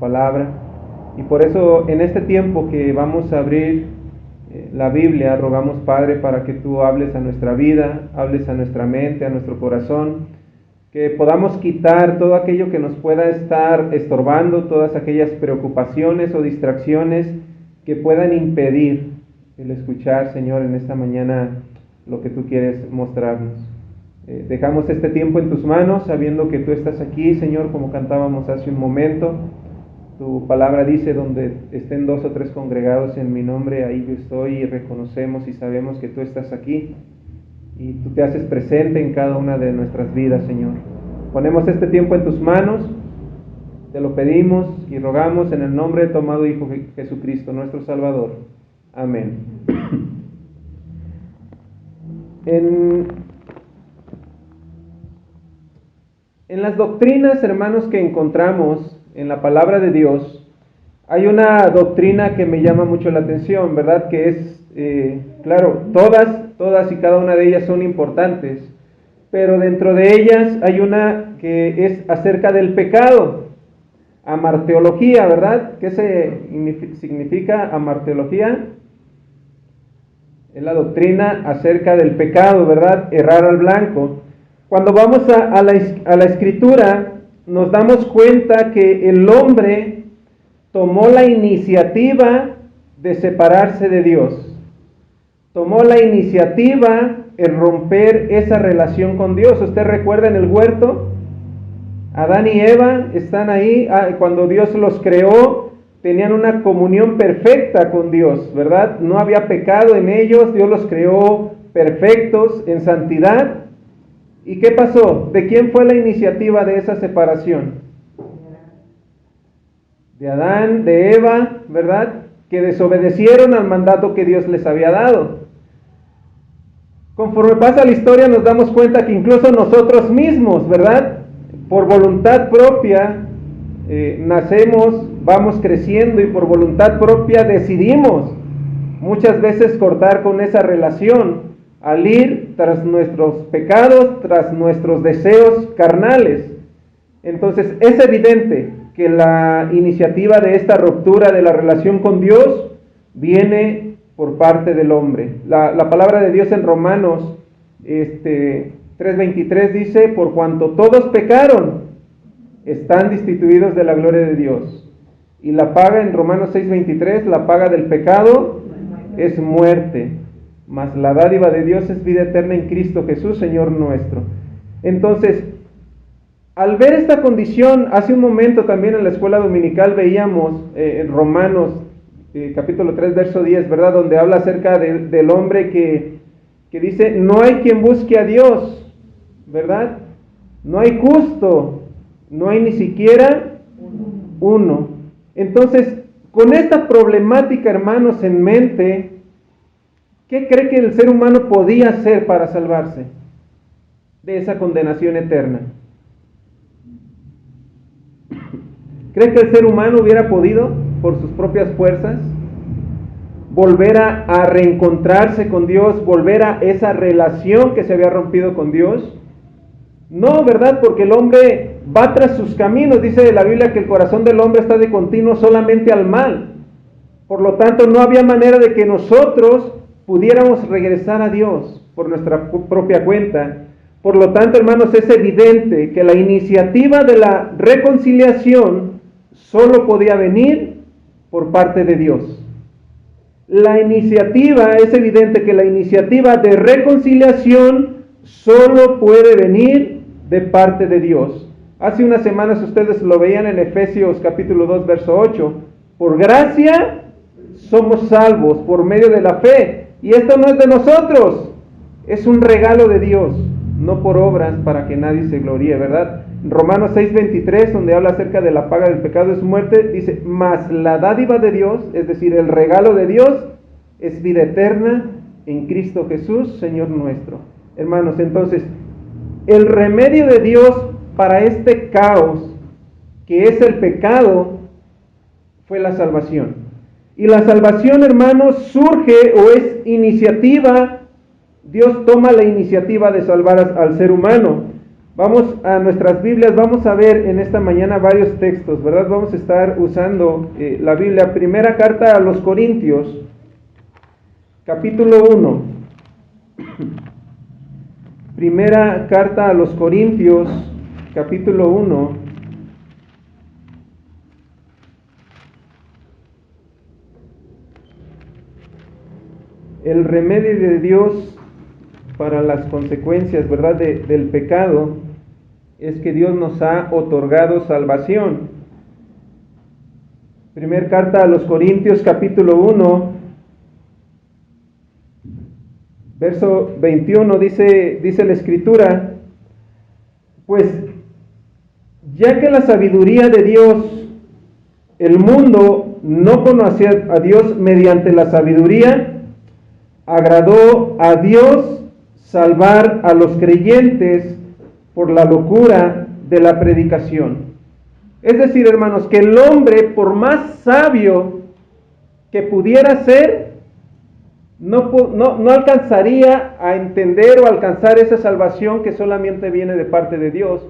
palabra. Y por eso en este tiempo que vamos a abrir la Biblia, rogamos, Padre, para que tú hables a nuestra vida, hables a nuestra mente, a nuestro corazón, que podamos quitar todo aquello que nos pueda estar estorbando, todas aquellas preocupaciones o distracciones que puedan impedir el escuchar, Señor, en esta mañana lo que tú quieres mostrarnos. Dejamos este tiempo en tus manos, sabiendo que tú estás aquí, Señor, como cantábamos hace un momento. Tu palabra dice, donde estén 2 o 3 congregados en mi nombre, ahí yo estoy, y reconocemos y sabemos que tú estás aquí, y tú te haces presente en cada una de nuestras vidas, Señor. Ponemos este tiempo en tus manos, te lo pedimos y rogamos en el nombre de tu amado Hijo Jesucristo, nuestro Salvador. Amén. En las doctrinas, hermanos, que encontramos en la palabra de Dios, hay una doctrina que me llama mucho la atención, ¿verdad? Que es, claro, todas y cada una de ellas son importantes, pero dentro de ellas hay una que es acerca del pecado, amarteología, ¿verdad? ¿Qué significa amarteología? Es la doctrina acerca del pecado, ¿verdad? Errar al blanco. Cuando vamos a la Escritura, nos damos cuenta que el hombre tomó la iniciativa de separarse de Dios. Tomó la iniciativa en romper esa relación con Dios. ¿Usted recuerda en el huerto? Adán y Eva están ahí. Cuando Dios los creó, tenían una comunión perfecta con Dios, ¿verdad? No había pecado en ellos. Dios los creó perfectos en santidad. ¿Y qué pasó? ¿De quién fue la iniciativa de esa separación? De Adán, de Eva, ¿verdad? Que desobedecieron al mandato que Dios les había dado. Conforme pasa la historia nos damos cuenta que incluso nosotros mismos, ¿verdad? Por voluntad propia nacemos, vamos creciendo y por voluntad propia decidimos muchas veces cortar con esa relación, al ir tras nuestros pecados, tras nuestros deseos carnales. Entonces es evidente que la iniciativa de esta ruptura de la relación con Dios viene por parte del hombre. La palabra de Dios en Romanos 3:23 dice, por cuanto todos pecaron, están destituidos de la gloria de Dios. Y la paga en Romanos 6:23, la paga del pecado es muerte, mas la dádiva de Dios es vida eterna en Cristo Jesús, Señor nuestro. Entonces, al ver esta condición, hace un momento también en la escuela dominical veíamos en Romanos capítulo 3, verso 10, ¿verdad? Donde habla acerca del hombre que dice, no hay quien busque a Dios, ¿verdad? No hay justo, no hay ni siquiera uno. Entonces, con esta problemática, hermanos, en mente, ¿qué cree que el ser humano podía hacer para salvarse de esa condenación eterna? ¿Cree que el ser humano hubiera podido, por sus propias fuerzas, volver a reencontrarse con Dios, volver a esa relación que se había rompido con Dios? No, ¿verdad? Porque el hombre va tras sus caminos. Dice la Biblia que el corazón del hombre está de continuo solamente al mal. Por lo tanto, no había manera de que nosotros pudiéramos regresar a Dios por nuestra propia cuenta. Por lo tanto, hermanos, es evidente que la iniciativa de la reconciliación solo podía venir por parte de Dios. Es evidente que la iniciativa de reconciliación solo puede venir de parte de Dios. Hace unas semanas ustedes lo veían en Efesios capítulo 2, verso 8. Por gracia somos salvos por medio de la fe. Y esto no es de nosotros, es un regalo de Dios, no por obras para que nadie se gloríe, ¿verdad? Romanos 6:23, donde habla acerca de la paga del pecado es muerte, dice, mas la dádiva de Dios, es decir, el regalo de Dios, es vida eterna en Cristo Jesús, Señor nuestro. Hermanos, entonces, el remedio de Dios para este caos, que es el pecado, fue la salvación. Y la salvación, hermanos, surge o es iniciativa. Dios toma la iniciativa de salvar al ser humano. Vamos a nuestras Biblias, vamos a ver en esta mañana varios textos, ¿verdad? Vamos a estar usando la Biblia. Primera carta a los Corintios, capítulo 1. Primera carta a los Corintios, capítulo 1. El remedio de Dios para las consecuencias, ¿verdad?, del pecado, es que Dios nos ha otorgado salvación. Primera carta a los Corintios, capítulo 1, verso 21, dice la Escritura: pues ya que la sabiduría de Dios, el mundo no conocía a Dios mediante la sabiduría, agradó a Dios salvar a los creyentes por la locura de la predicación. Es decir, hermanos, que el hombre, por más sabio que pudiera ser, no alcanzaría a entender o alcanzar esa salvación que solamente viene de parte de Dios.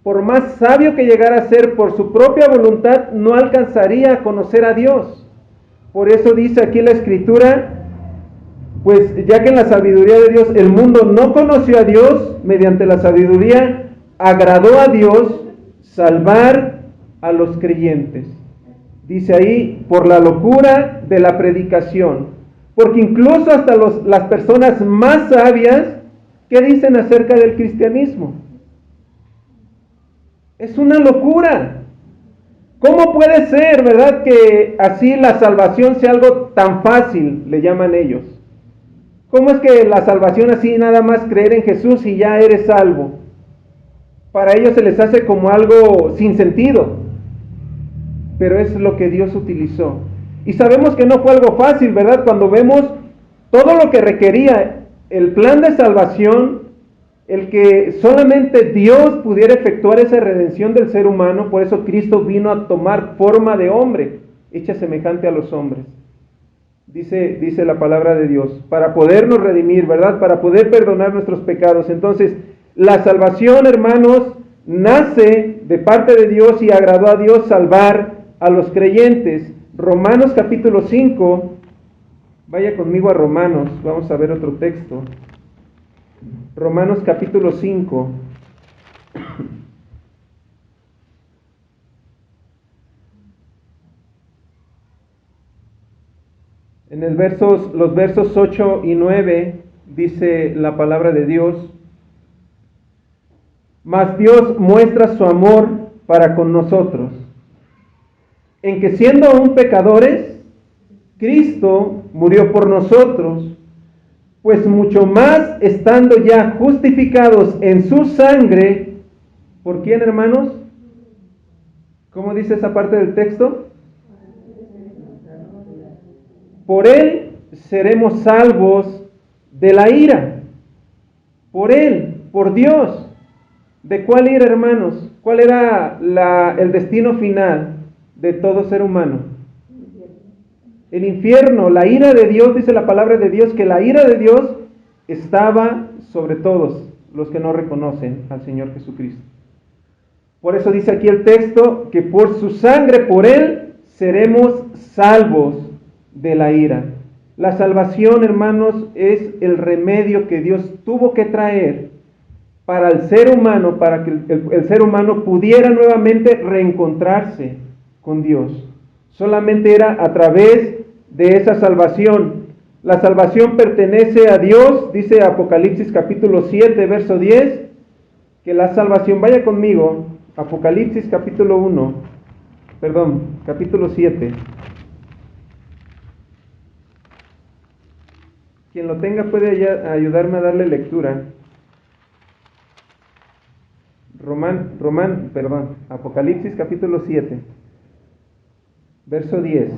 Por más sabio que llegara a ser, por su propia voluntad, no alcanzaría a conocer a Dios. Por eso dice aquí la Escritura: pues ya que en la sabiduría de Dios el mundo no conoció a Dios, mediante la sabiduría agradó a Dios salvar a los creyentes. Dice ahí, por la locura de la predicación. Porque incluso hasta las personas más sabias, ¿qué dicen acerca del cristianismo? Es una locura. ¿Cómo puede ser, verdad, que así la salvación sea algo tan fácil, le llaman ellos? ¿Cómo es que la salvación así, nada más creer en Jesús y ya eres salvo? Para ellos se les hace como algo sin sentido, pero es lo que Dios utilizó. Y sabemos que no fue algo fácil, ¿verdad? Cuando vemos todo lo que requería el plan de salvación, el que solamente Dios pudiera efectuar esa redención del ser humano. Por eso Cristo vino a tomar forma de hombre, hecha semejante a los hombres. Dice la palabra de Dios, para podernos redimir, ¿verdad? Para poder perdonar nuestros pecados. Entonces, la salvación, hermanos, nace de parte de Dios y agradó a Dios salvar a los creyentes. Romanos capítulo 5, vaya conmigo a Romanos, vamos a ver otro texto. Romanos capítulo 5. En los versos 8 y 9 dice la palabra de Dios: mas Dios muestra su amor para con nosotros, en que siendo aún pecadores, Cristo murió por nosotros, pues mucho más estando ya justificados en su sangre. ¿Por quién, hermanos? ¿Cómo dice esa parte del texto? Por Él seremos salvos de la ira. Por Él, por Dios. ¿De cuál ira, hermanos? ¿Cuál era el destino final de todo ser humano? El infierno. La ira de Dios, dice la palabra de Dios, que la ira de Dios estaba sobre todos los que no reconocen al Señor Jesucristo. Por eso dice aquí el texto que por su sangre, por Él, seremos salvos de la ira. La salvación, hermanos, es el remedio que Dios tuvo que traer para el ser humano, para que el ser humano pudiera nuevamente reencontrarse con Dios. Solamente era a través de esa salvación. La salvación pertenece a Dios, dice Apocalipsis capítulo 7, verso 10, que la salvación, vaya conmigo, Apocalipsis capítulo 7. Quien lo tenga puede ayudarme a darle lectura. Apocalipsis capítulo 7, verso 10.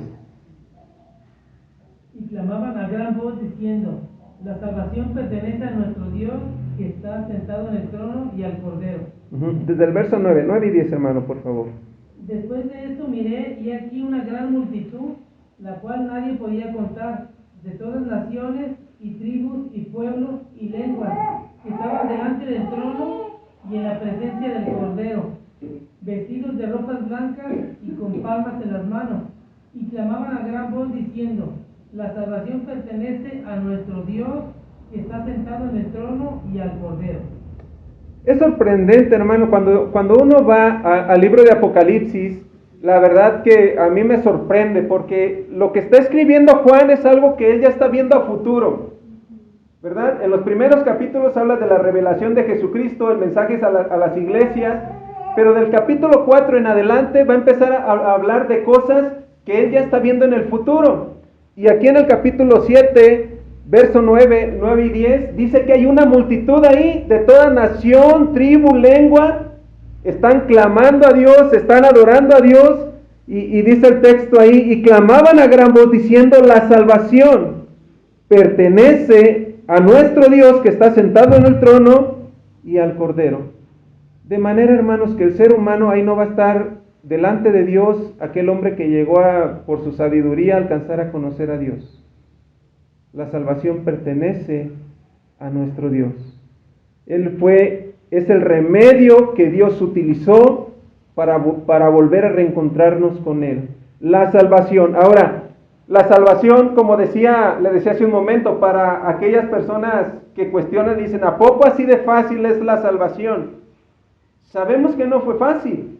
Y clamaban a gran voz diciendo: la salvación pertenece a nuestro Dios, que está sentado en el trono, y al Cordero. Desde el verso 9 y 10, hermano, por favor. Después de esto miré, y aquí una gran multitud, la cual nadie podía contar, de todas naciones y tribus y pueblos y lenguas, que estaban delante del trono y en la presencia del Cordero, vestidos de ropas blancas y con palmas en las manos, y clamaban a gran voz diciendo: la salvación pertenece a nuestro Dios que está sentado en el trono y al Cordero. Es sorprendente, hermano, cuando uno va al libro de Apocalipsis, la verdad que a mí me sorprende, porque lo que está escribiendo Juan es algo que él ya está viendo a futuro, ¿verdad? En los primeros capítulos habla de la revelación de Jesucristo, el mensaje a las iglesias, pero del capítulo 4 en adelante va a empezar a hablar de cosas que él ya está viendo en el futuro. Y aquí en el capítulo 7, verso 9 y 10, dice que hay una multitud ahí de toda nación, tribu, lengua, están clamando a Dios, están adorando a Dios, y dice el texto ahí, y clamaban a gran voz diciendo: la salvación pertenece a nuestro Dios que está sentado en el trono y al Cordero. De manera, hermanos, que el ser humano ahí no va a estar delante de Dios, aquel hombre que llegó por su sabiduría a alcanzar a conocer a Dios. La salvación pertenece a nuestro Dios. Es el remedio que Dios utilizó para volver a reencontrarnos con Él. La salvación. Ahora, la salvación, como le decía hace un momento, para aquellas personas que cuestionan, dicen: ¿a poco así de fácil es la salvación? Sabemos que no fue fácil,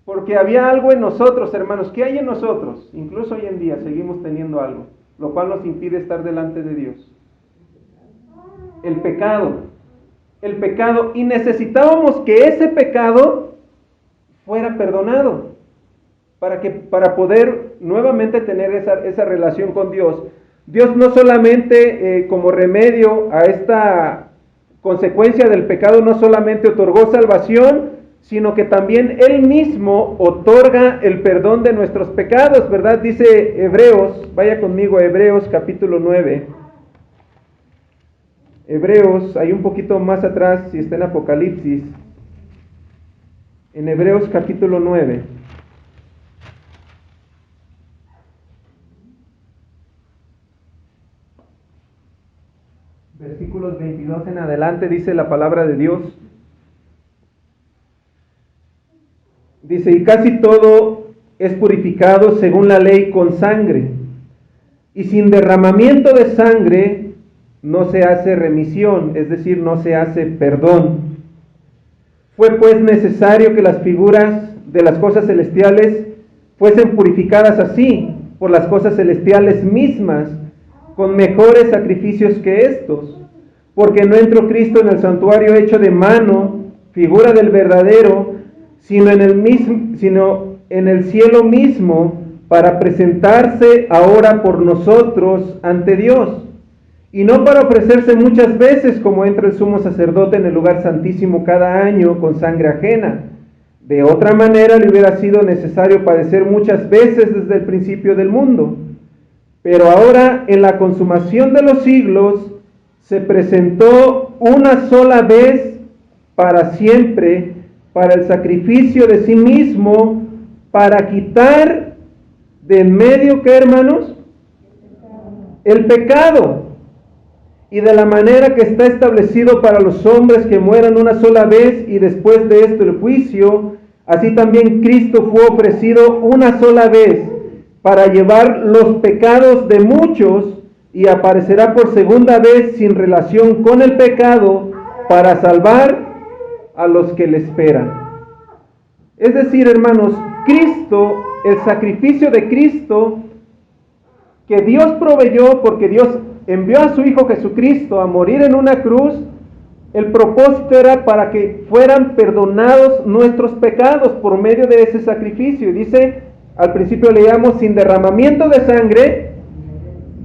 porque había algo en nosotros, hermanos. ¿Qué hay en nosotros? Incluso hoy en día seguimos teniendo algo, lo cual nos impide estar delante de Dios. El pecado, y necesitábamos que ese pecado fuera perdonado, para poder nuevamente tener esa relación con Dios. Dios no solamente como remedio a esta consecuencia del pecado, no solamente otorgó salvación, sino que también Él mismo otorga el perdón de nuestros pecados, ¿verdad? Dice Hebreos, vaya conmigo a Hebreos capítulo 9. Hebreos, hay un poquito más atrás, si está en Apocalipsis, en Hebreos capítulo 9. Versículos 22 en adelante dice la palabra de Dios. Dice: y casi todo es purificado según la ley con sangre, y sin derramamiento de sangre no se hace remisión, es decir, no se hace perdón. Fue pues necesario que las figuras de las cosas celestiales fuesen purificadas así, por las cosas celestiales mismas, con mejores sacrificios que estos, porque no entró Cristo en el santuario hecho de mano, figura del verdadero, sino en el cielo mismo, para presentarse ahora por nosotros ante Dios, y no para ofrecerse muchas veces como entra el sumo sacerdote en el lugar santísimo cada año con sangre ajena. De otra manera le hubiera sido necesario padecer muchas veces desde el principio del mundo. Pero ahora, en la consumación de los siglos, se presentó una sola vez para siempre, para el sacrificio de sí mismo, para quitar de en medio, ¿qué, hermanos? El pecado. Y de la manera que está establecido para los hombres que mueran una sola vez y después de esto el juicio, así también Cristo fue ofrecido una sola vez para llevar los pecados de muchos, y aparecerá por segunda vez sin relación con el pecado para salvar a los que le esperan. Es decir, hermanos, Cristo, el sacrificio de Cristo que Dios proveyó, porque Dios envió a su Hijo Jesucristo a morir en una cruz, el propósito era para que fueran perdonados nuestros pecados por medio de ese sacrificio. Y dice, al principio leíamos: sin derramamiento de sangre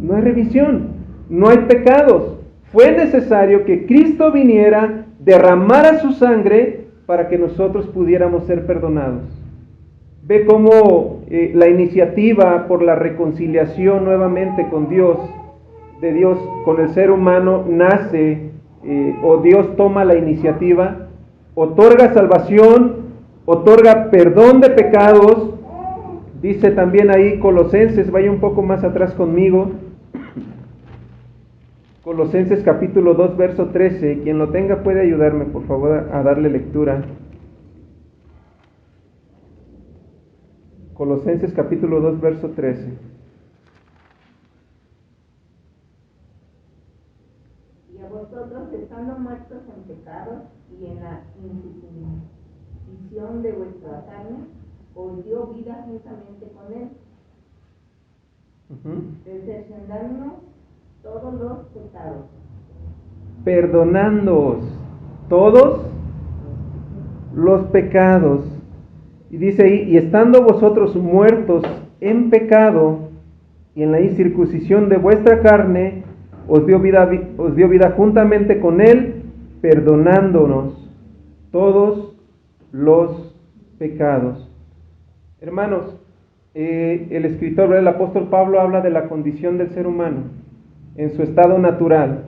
no hay remisión, no hay pecados. Fue necesario que Cristo viniera, derramara su sangre para que nosotros pudiéramos ser perdonados. Ve cómo la iniciativa por la reconciliación nuevamente con Dios, de Dios con el ser humano, nace, o Dios toma la iniciativa, otorga salvación, otorga perdón de pecados. Dice también ahí Colosenses, vaya un poco más atrás conmigo, Colosenses capítulo 2, verso 13. Quien lo tenga puede ayudarme, por favor, a darle lectura. Colosenses capítulo 2, verso 13. Y a vosotros, estando muertos en pecados y en la incircuncisión de vuestra carne, os dio vida juntamente con él, desercionándonos todos los pecados. Perdonándoos todos los pecados. Y dice ahí, y estando vosotros muertos en pecado y en la incircuncisión de vuestra carne, os dio vida juntamente con él, perdonándonos todos los pecados. Hermanos, el escritor, el apóstol Pablo, habla de la condición del ser humano en su estado natural.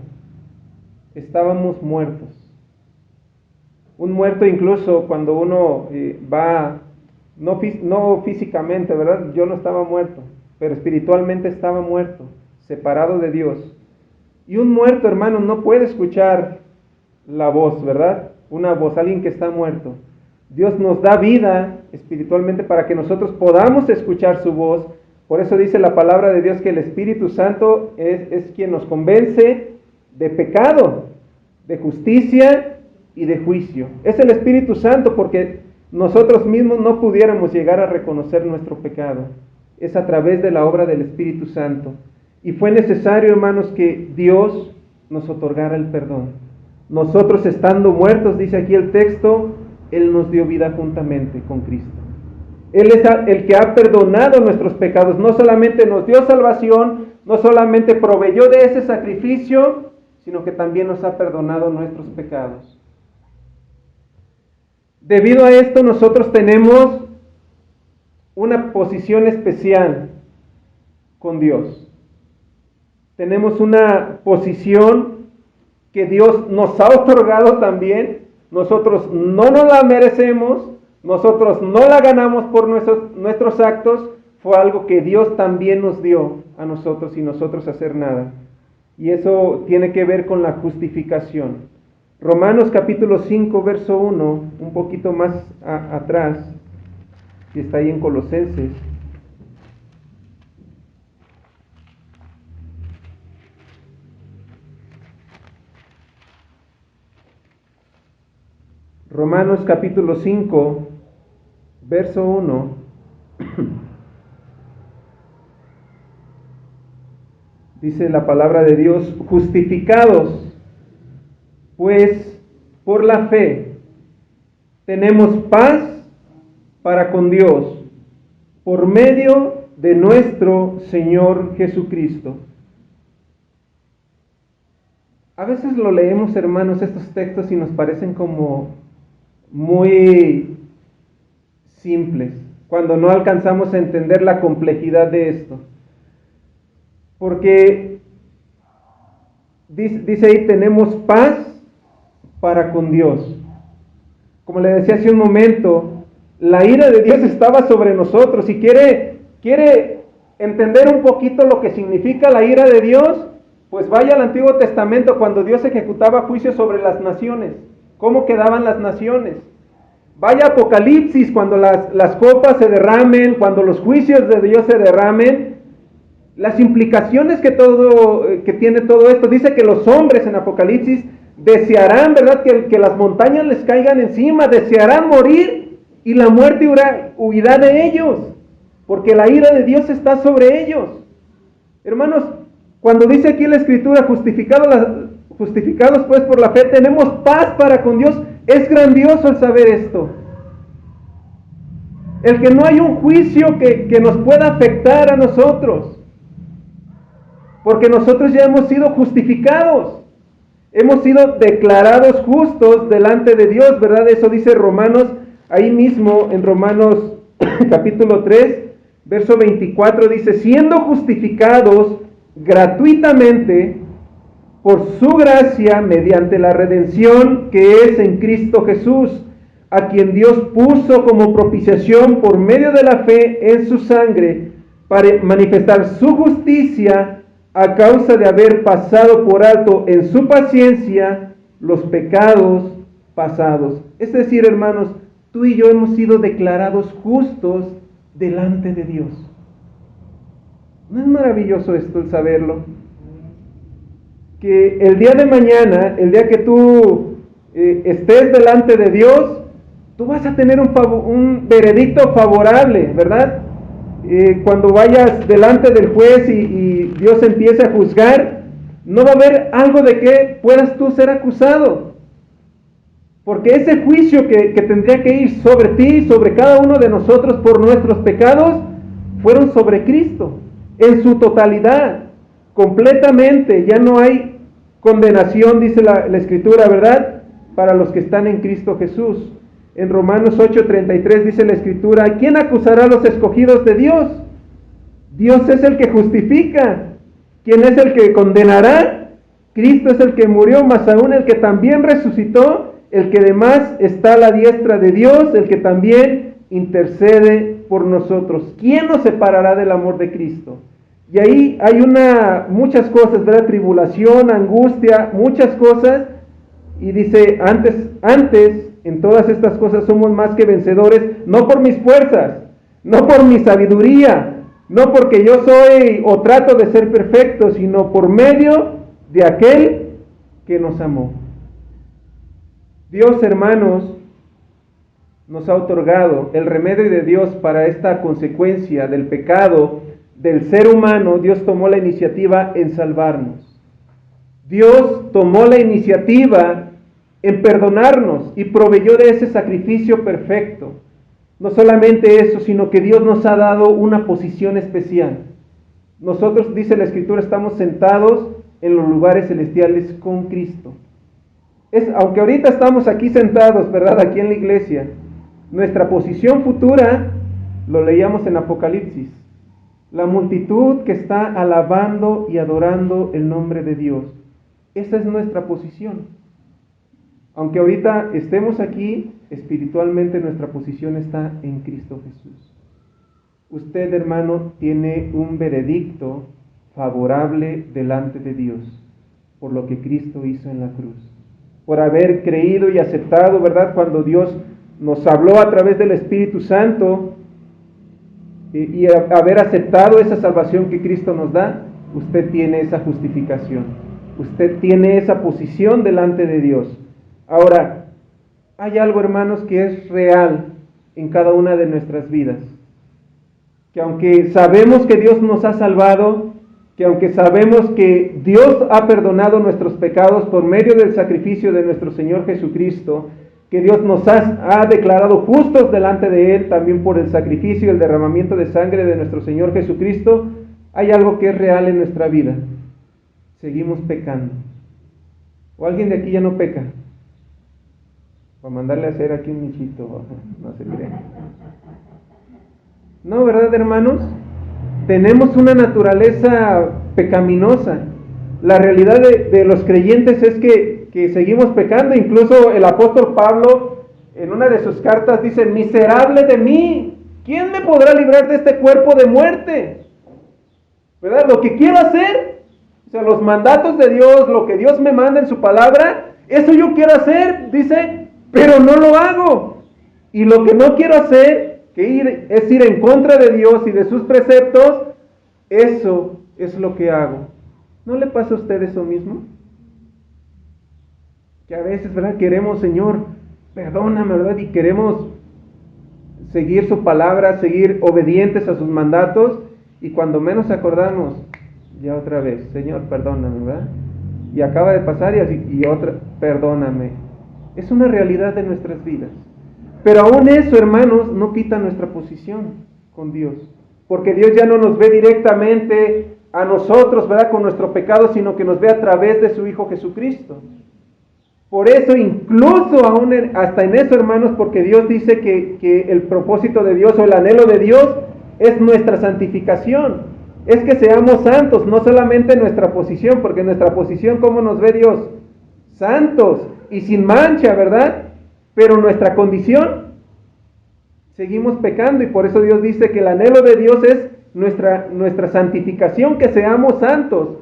Estábamos muertos. Un muerto incluso cuando uno va, no físicamente, ¿verdad? Yo no estaba muerto, pero espiritualmente estaba muerto, separado de Dios. Y un muerto, hermano, no puede escuchar la voz, ¿verdad? Una voz, alguien que está muerto. Dios nos da vida espiritualmente para que nosotros podamos escuchar su voz. Por eso dice la palabra de Dios que el Espíritu Santo es quien nos convence de pecado, de justicia y de juicio. Es el Espíritu Santo, porque nosotros mismos no pudiéramos llegar a reconocer nuestro pecado. Es a través de la obra del Espíritu Santo. Y fue necesario, hermanos, que Dios nos otorgara el perdón. Nosotros, estando muertos, dice aquí el texto, Él nos dio vida juntamente con Cristo. Él es el que ha perdonado nuestros pecados. No solamente nos dio salvación, no solamente proveyó de ese sacrificio, sino que también nos ha perdonado nuestros pecados. Debido a esto, nosotros tenemos una posición especial con Dios. Tenemos una posición que Dios nos ha otorgado también. Nosotros no nos la merecemos, nosotros no la ganamos por nuestros actos. Fue algo que Dios también nos dio a nosotros sin nosotros hacer nada. Y eso tiene que ver con la justificación. Romanos capítulo 5, verso 1, un poquito más atrás, que está ahí en Colosenses. Romanos capítulo 5, verso 1. Dice la palabra de Dios: justificados, pues, por la fe, tenemos paz para con Dios, por medio de nuestro Señor Jesucristo. A veces lo leemos, hermanos, estos textos, y nos parecen como muy simples, cuando no alcanzamos a entender la complejidad de esto. Porque dice ahí, tenemos paz para con Dios. Como le decía hace un momento, la ira de Dios estaba sobre nosotros. Y quiere entender un poquito lo que significa la ira de Dios, pues vaya al Antiguo Testamento, cuando Dios ejecutaba juicio sobre las naciones. ¿Cómo quedaban las naciones? Vaya a Apocalipsis, cuando las copas se derramen, cuando los juicios de Dios se derramen, las implicaciones que tiene todo esto. Dice que los hombres en Apocalipsis desearán, ¿verdad?, que las montañas les caigan encima, desearán morir, y la muerte huirá de ellos, porque la ira de Dios está sobre ellos. Hermanos, cuando dice aquí la Escritura, justificados pues por la fe, tenemos paz para con Dios, es grandioso el saber esto. El que no hay un juicio que nos pueda afectar a nosotros, porque nosotros ya hemos sido justificados, hemos sido declarados justos delante de Dios, ¿verdad? Eso dice Romanos, ahí mismo en Romanos capítulo 3, verso 24, dice: siendo justificados gratuitamente por su gracia mediante la redención que es en Cristo Jesús, a quien Dios puso como propiciación por medio de la fe en su sangre, para manifestar su justicia a causa de haber pasado por alto en su paciencia los pecados pasados. Es decir, hermanos, tú y yo hemos sido declarados justos delante de Dios. ¿No es maravilloso esto, el saberlo? Que el día de mañana, el día que tú estés delante de Dios, tú vas a tener un veredicto favorable, ¿verdad? Cuando vayas delante del juez y Dios empiece a juzgar, no va a haber algo de que puedas tú ser acusado. Porque ese juicio que tendría que ir sobre ti, sobre cada uno de nosotros por nuestros pecados, fueron sobre Cristo, en su totalidad, completamente. Ya no hay condenación, dice la Escritura, ¿verdad? Para los que están en Cristo Jesús. En Romanos 8:33 dice la Escritura: ¿quién acusará a los escogidos de Dios? Dios es el que justifica. ¿Quién es el que condenará? Cristo es el que murió, más aún el que también resucitó, el que además está a la diestra de Dios, el que también intercede por nosotros. ¿Quién nos separará del amor de Cristo? Y ahí hay muchas cosas, ¿verdad? Tribulación, angustia, muchas cosas. Y dice, antes, en todas estas cosas somos más que vencedores, no por mis fuerzas, no por mi sabiduría, no porque yo soy o trato de ser perfecto, sino por medio de aquel que nos amó. Dios, hermanos, nos ha otorgado el remedio de Dios para esta consecuencia del pecado del ser humano. Dios tomó la iniciativa en salvarnos. Dios tomó la iniciativa en perdonarnos y proveyó de ese sacrificio perfecto. No solamente eso, sino que Dios nos ha dado una posición especial. Nosotros, dice la Escritura, estamos sentados en los lugares celestiales con Cristo. Aunque ahorita estamos aquí sentados, ¿verdad? Aquí en la iglesia, nuestra posición futura, lo leíamos en Apocalipsis, la multitud que está alabando y adorando el nombre de Dios. Esa es nuestra posición. Aunque ahorita estemos aquí, espiritualmente nuestra posición está en Cristo Jesús. Usted, hermano, tiene un veredicto favorable delante de Dios por lo que Cristo hizo en la cruz. Por haber creído y aceptado, ¿verdad? Cuando Dios nos habló a través del Espíritu Santo y haber aceptado esa salvación que Cristo nos da, usted tiene esa justificación. Usted tiene esa posición delante de Dios. Ahora, hay algo, hermanos, que es real en cada una de nuestras vidas. Que aunque sabemos que Dios nos ha salvado, que aunque sabemos que Dios ha perdonado nuestros pecados por medio del sacrificio de nuestro Señor Jesucristo, que Dios nos ha declarado justos delante de Él también por el sacrificio y el derramamiento de sangre de nuestro Señor Jesucristo, hay algo que es real en nuestra vida. Seguimos pecando. ¿O alguien de aquí ya no peca? Para mandarle a hacer aquí un michito, no se cree. No, ¿verdad, hermanos? Tenemos una naturaleza pecaminosa. La realidad de los creyentes es que seguimos pecando. Incluso el apóstol Pablo, en una de sus cartas, dice: miserable de mí, ¿quién me podrá librar de este cuerpo de muerte? ¿Verdad? Lo que quiero hacer, o sea, los mandatos de Dios, lo que Dios me manda en su palabra, eso yo quiero hacer, dice, pero no lo hago. Y lo que no quiero hacer, es ir en contra de Dios y de sus preceptos, eso es lo que hago. ¿No le pasa a usted eso mismo? Que a veces, ¿verdad? Queremos, Señor, perdóname, ¿verdad? Y queremos seguir su palabra, seguir obedientes a sus mandatos, y cuando menos acordamos, ya otra vez, Señor, perdóname, ¿verdad? Y acaba de pasar y otra, perdóname. Es una realidad de nuestras vidas. Pero aún eso, hermanos, no quita nuestra posición con Dios. Porque Dios ya no nos ve directamente a nosotros, ¿verdad?, con nuestro pecado, sino que nos ve a través de su Hijo Jesucristo. Por eso, incluso aún hasta en eso, hermanos, porque Dios dice que el propósito de Dios o el anhelo de Dios es nuestra santificación. Es que seamos santos, no solamente nuestra posición, porque nuestra posición, ¿cómo nos ve Dios? Santos y sin mancha, ¿verdad? Pero nuestra condición, seguimos pecando, y por eso Dios dice que el anhelo de Dios es nuestra santificación, que seamos santos.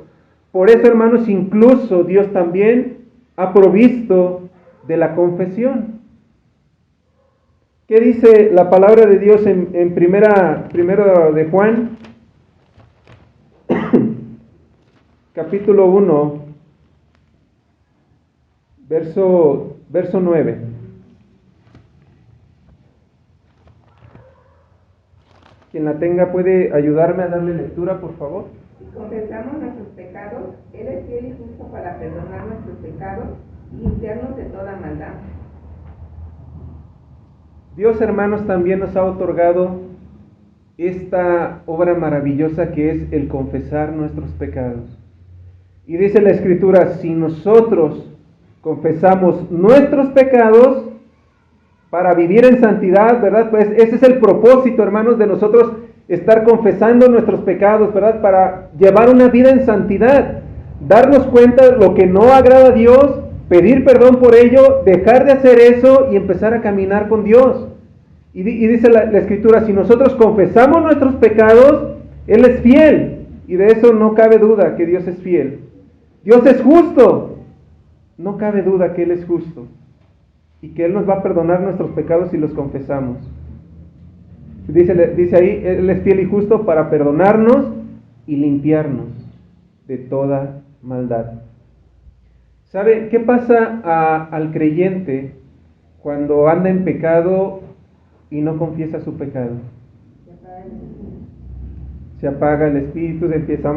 Por eso, hermanos, incluso Dios también ha provisto de la confesión. ¿Qué dice la palabra de Dios en primero de Juan? Capítulo 1, verso 9. Quien la tenga puede ayudarme a darle lectura, por favor. Si confesamos nuestros pecados, Él es fiel y justo para perdonar nuestros pecados y limpiarnos de toda maldad. Dios, hermanos, también nos ha otorgado esta obra maravillosa que es el confesar nuestros pecados. Y dice la Escritura, si nosotros confesamos nuestros pecados para vivir en santidad, ¿verdad? Pues ese es el propósito, hermanos, de nosotros estar confesando nuestros pecados, ¿verdad? Para llevar una vida en santidad, darnos cuenta de lo que no agrada a Dios, pedir perdón por ello, dejar de hacer eso y empezar a caminar con Dios. Y dice la Escritura, si nosotros confesamos nuestros pecados, Él es fiel. Y de eso no cabe duda que Dios es fiel. Dios es justo. No cabe duda que Él es justo. Y que Él nos va a perdonar nuestros pecados si los confesamos. Dice ahí, Él es fiel y justo para perdonarnos y limpiarnos de toda maldad. ¿Sabe qué pasa al creyente cuando anda en pecado y no confiesa su pecado? Se apaga el espíritu, se empieza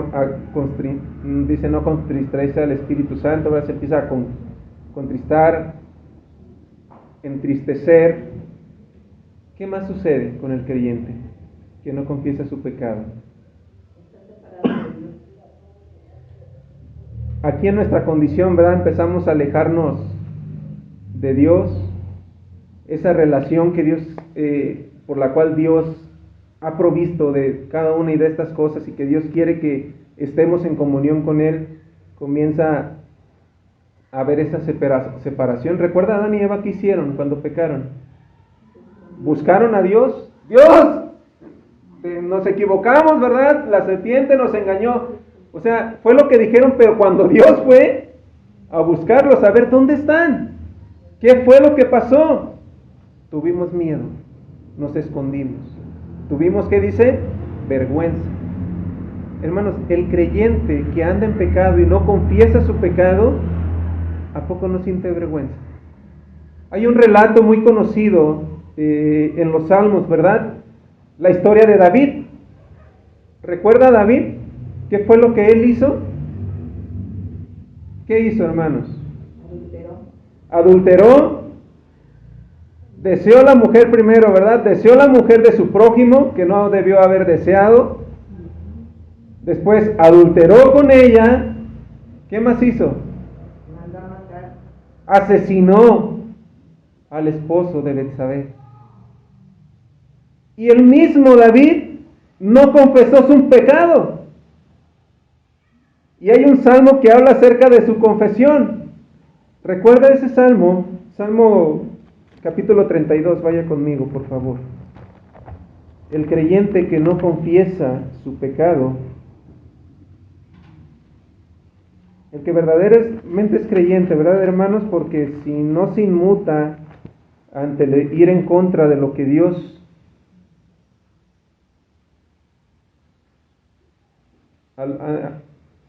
dice no contristáis al Espíritu Santo, ahora se empieza a contristar, entristecer. ¿Qué más sucede con el creyente que no confiesa su pecado? Aquí en nuestra condición, ¿verdad? Empezamos a alejarnos de Dios, esa relación que Dios, por la cual Dios ha provisto de cada una de estas cosas y que Dios quiere que estemos en comunión con Él, comienza a haber esa separación. ¿Recuerda Adán y Eva qué hicieron cuando pecaron? Buscaron a Dios. ¡Dios! Nos equivocamos, ¿verdad? La serpiente nos engañó. O sea, fue lo que dijeron, pero cuando Dios fue a buscarlos, a ver dónde están, ¿qué fue lo que pasó? Tuvimos miedo, nos escondimos. Tuvimos, ¿qué dice? Vergüenza. Hermanos, el creyente que anda en pecado y no confiesa su pecado, ¿a poco no siente vergüenza? Hay un relato muy conocido en los Salmos, ¿verdad? La historia de David. ¿Recuerda a David? ¿Qué fue lo que él hizo? ¿Qué hizo, hermanos? Adulteró. Deseó la mujer primero, ¿verdad? Deseó la mujer de su prójimo, que no debió haber deseado. Después adulteró con ella. ¿Qué más hizo? Asesinó al esposo de Betsabé. Y el mismo David no confesó su pecado. Y hay un salmo que habla acerca de su confesión. ¿Recuerda ese salmo? Salmo capítulo 32, vaya conmigo, por favor. El creyente que no confiesa su pecado, el que verdaderamente es creyente, ¿verdad, hermanos? Porque si no se inmuta ante ir en contra de lo que Dios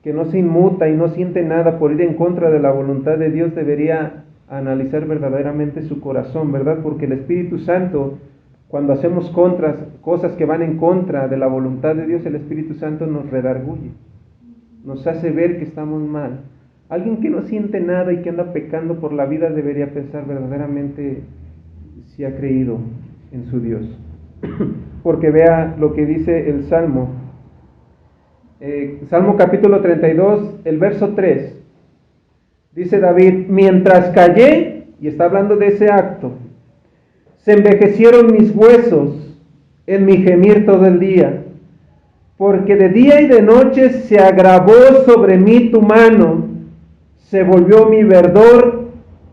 que no se inmuta y no siente nada por ir en contra de la voluntad de Dios, debería analizar verdaderamente su corazón, ¿verdad? Porque el Espíritu Santo, cuando hacemos cosas que van en contra de la voluntad de Dios, el Espíritu Santo nos redarguye, nos hace ver que estamos mal. Alguien que no siente nada y que anda pecando por la vida debería pensar verdaderamente si ha creído en su Dios. Porque vea lo que dice el Salmo. Salmo capítulo 32, el verso 3. Dice David, mientras callé, y está hablando de ese acto, se envejecieron mis huesos en mi gemir todo el día, porque de día y de noche se agravó sobre mí tu mano, se volvió mi verdor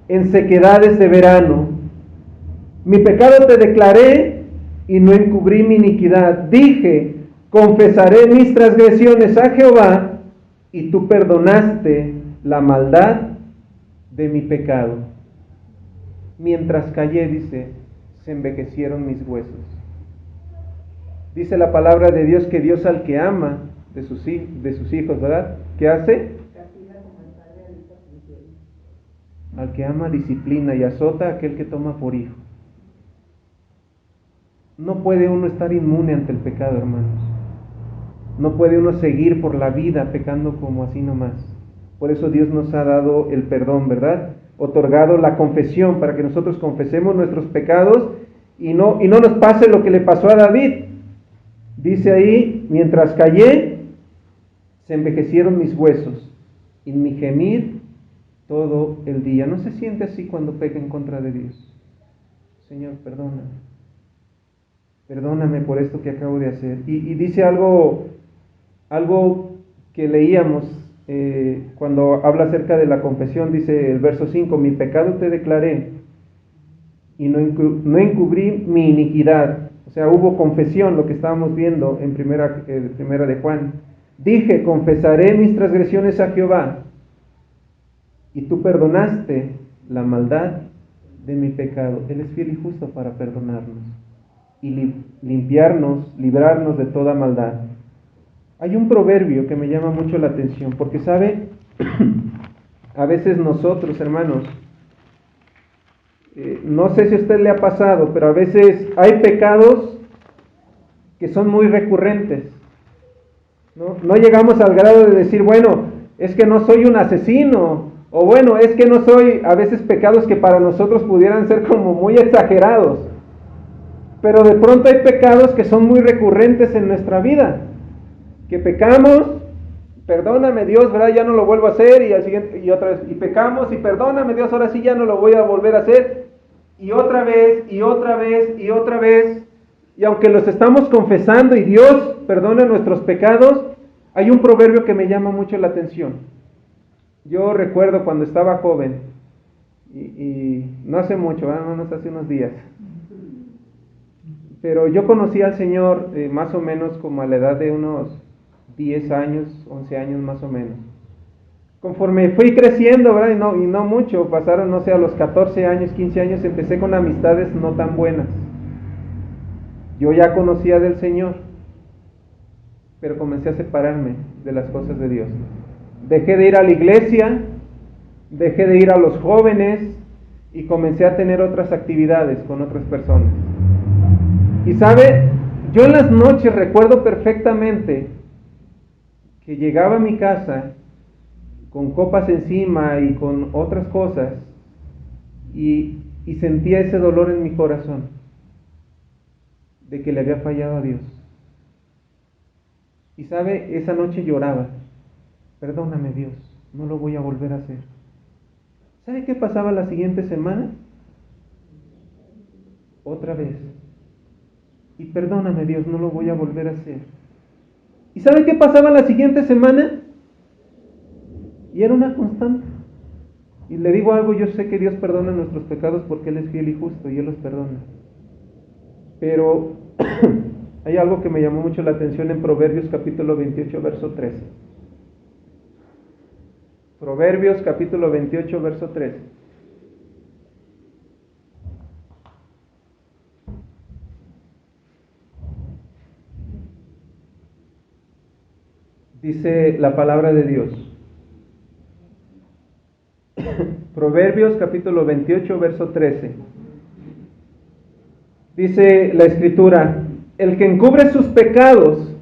en sequedades de verano. Mi pecado te declaré y no encubrí mi iniquidad. Dije, confesaré mis transgresiones a Jehová y tú perdonaste la maldad de mi pecado. Mientras callé, dice, se envejecieron mis huesos. Dice la palabra de Dios que Dios al que ama de sus hijos, ¿verdad? ¿Qué hace? Al que ama disciplina y azota a aquel que toma por hijo. No puede uno estar inmune ante el pecado, hermanos. No puede uno seguir por la vida pecando como así nomás. Por eso Dios nos ha dado el perdón, ¿verdad? Otorgado la confesión para que nosotros confesemos nuestros pecados y no nos pase lo que le pasó a David. Dice ahí, mientras callé, se envejecieron mis huesos y mi gemir todo el día. ¿No se siente así cuando peca en contra de Dios? Señor, perdóname. Perdóname por esto que acabo de hacer. Y dice algo que leíamos cuando habla acerca de la confesión, dice el verso 5, mi pecado te declaré y no encubrí mi iniquidad. O sea, hubo confesión, lo que estábamos viendo en primera de Juan. Dije, confesaré mis transgresiones a Jehová, y tú perdonaste la maldad de mi pecado. Él es fiel y justo para perdonarnos y limpiarnos, librarnos de toda maldad. Hay un proverbio que me llama mucho la atención, porque sabe, a veces nosotros, hermanos, no sé si a usted le ha pasado, pero a veces hay pecados que son muy recurrentes. No llegamos al grado de decir, bueno, es que no soy un asesino, o bueno, es que no soy, a veces pecados que para nosotros pudieran ser como muy exagerados. Pero de pronto hay pecados que son muy recurrentes en nuestra vida, que pecamos, perdóname Dios, ¿verdad? Ya no lo vuelvo a hacer, y al siguiente, y otra vez, y pecamos, y perdóname Dios, ahora sí ya no lo voy a volver a hacer, y otra vez, y otra vez, y otra vez, y aunque los estamos confesando y Dios perdona nuestros pecados, hay un proverbio que me llama mucho la atención. Yo recuerdo cuando estaba joven, y no hace mucho, no hace unos días, pero yo conocí al Señor más o menos como a la edad de unos 10 años, 11 años más o menos. Conforme fui creciendo, ¿verdad? Y no mucho, pasaron, no sé, a los 14 años, 15 años, empecé con amistades no tan buenas. Yo ya conocía del Señor, pero comencé a separarme de las cosas de Dios. Dejé de ir a la iglesia, dejé de ir a los jóvenes y comencé a tener otras actividades con otras personas. Y sabe, yo en las noches recuerdo perfectamente que llegaba a mi casa con copas encima y con otras cosas y sentía ese dolor en mi corazón de que le había fallado a Dios. Y sabe, esa noche lloraba, perdóname Dios, no lo voy a volver a hacer. ¿Sabe qué pasaba la siguiente semana? Otra vez. Y perdóname Dios, no lo voy a volver a hacer. ¿Y sabe qué pasaba la siguiente semana? Y era una constante. Y le digo algo, yo sé que Dios perdona nuestros pecados porque Él es fiel y justo y Él los perdona. Pero hay algo que me llamó mucho la atención en Proverbios capítulo 28, verso 13. Proverbios capítulo 28, verso 13. Dice la palabra de Dios. Proverbios capítulo 28, verso 13. Dice la Escritura, el que encubre sus pecados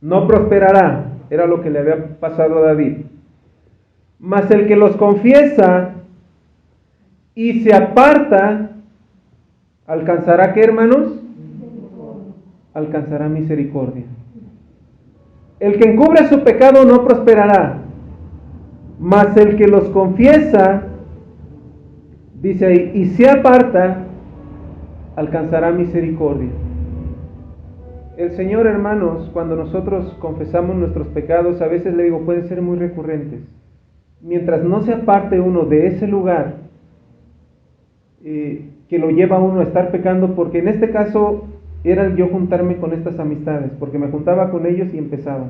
no prosperará. Era lo que le había pasado a David. Mas el que los confiesa y se aparta, ¿alcanzará qué, hermanos? Alcanzará misericordia. El que encubre su pecado no prosperará, mas el que los confiesa, dice ahí, y se aparta, alcanzará misericordia. El Señor, hermanos, cuando nosotros confesamos nuestros pecados, a veces le digo, pueden ser muy recurrentes. Mientras no se aparte uno de ese lugar que lo lleva a uno a estar pecando, porque en este caso era yo juntarme con estas amistades, porque me juntaba con ellos y empezaba.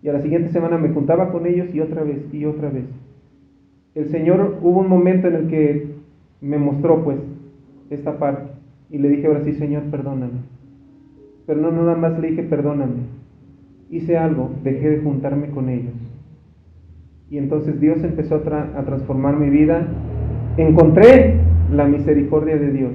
Y a la siguiente semana me juntaba con ellos y otra vez, y otra vez. El Señor, hubo un momento en el que me mostró pues esta parte. Y le dije, ahora sí, Señor, perdóname. Pero no nada más le dije, perdóname. Hice algo, dejé de juntarme con ellos. Y entonces Dios empezó a transformar mi vida. Encontré la misericordia de Dios.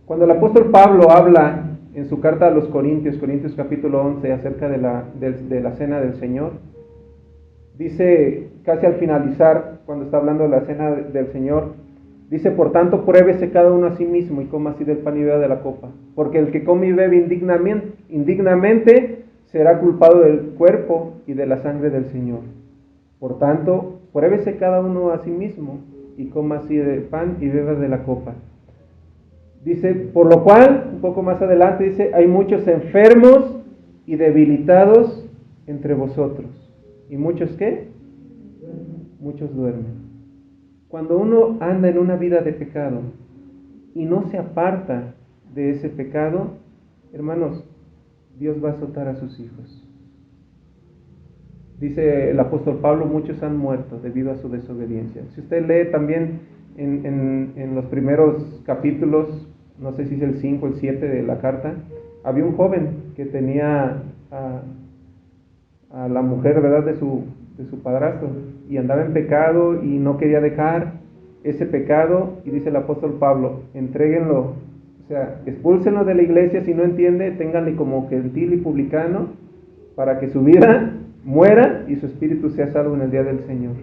Cuando el apóstol Pablo habla en su carta a los Corintios capítulo 11, acerca de la cena del Señor, dice casi al finalizar, cuando está hablando de la cena del Señor, dice, por tanto, pruébese cada uno a sí mismo y coma así del pan y beba de la copa, porque el que come y bebe indignamente será culpado del cuerpo y de la sangre del Señor. Por tanto, pruébese cada uno a sí mismo y coma así del pan y beba de la copa. Dice, por lo cual, un poco más adelante dice, hay muchos enfermos y debilitados entre vosotros. ¿Y muchos qué? Muchos duermen. Cuando uno anda en una vida de pecado y no se aparta de ese pecado, hermanos, Dios va a azotar a sus hijos. Dice el apóstol Pablo, muchos han muerto debido a su desobediencia. Si usted lee también en los primeros capítulos, no sé si es el 5 o el 7 de la carta, había un joven que tenía a la mujer, ¿verdad?, de su padrastro, y andaba en pecado y no quería dejar ese pecado, y dice el apóstol Pablo, entréguenlo, o sea, expúlsenlo de la iglesia, si no entiende, ténganle como gentil y publicano, para que su vida muera y su espíritu sea salvo en el día del Señor.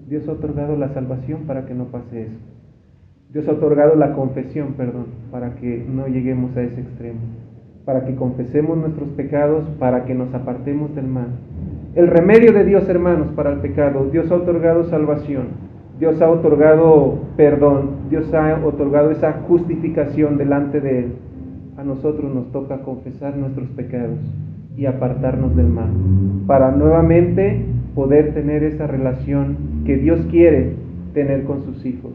Dios ha otorgado la salvación para que no pase eso. Dios ha otorgado la confesión, para que no lleguemos a ese extremo, para que confesemos nuestros pecados, para que nos apartemos del mal. El remedio de Dios, hermanos, para el pecado, Dios ha otorgado salvación, Dios ha otorgado perdón, Dios ha otorgado esa justificación delante de Él. A nosotros nos toca confesar nuestros pecados y apartarnos del mal, para nuevamente poder tener esa relación que Dios quiere tener con sus hijos.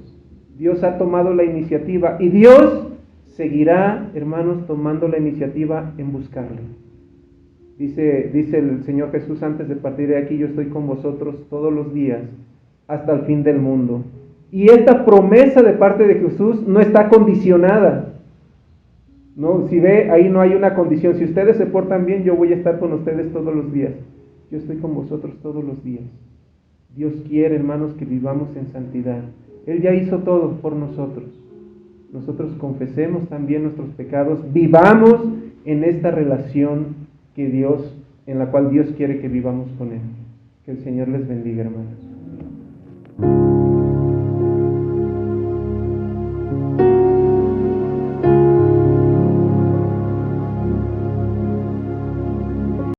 Dios ha tomado la iniciativa y Dios seguirá, hermanos, tomando la iniciativa en buscarle. Dice el Señor Jesús antes de partir de aquí, yo estoy con vosotros todos los días hasta el fin del mundo. Y esta promesa de parte de Jesús no está condicionada. No, si ve, ahí no hay una condición. Si ustedes se portan bien, yo voy a estar con ustedes todos los días. Yo estoy con vosotros todos los días. Dios quiere, hermanos, que vivamos en santidad. Él ya hizo todo por nosotros. Nosotros confesemos también nuestros pecados, vivamos en esta relación en la cual Dios quiere que vivamos con Él. Que el Señor les bendiga, hermanos.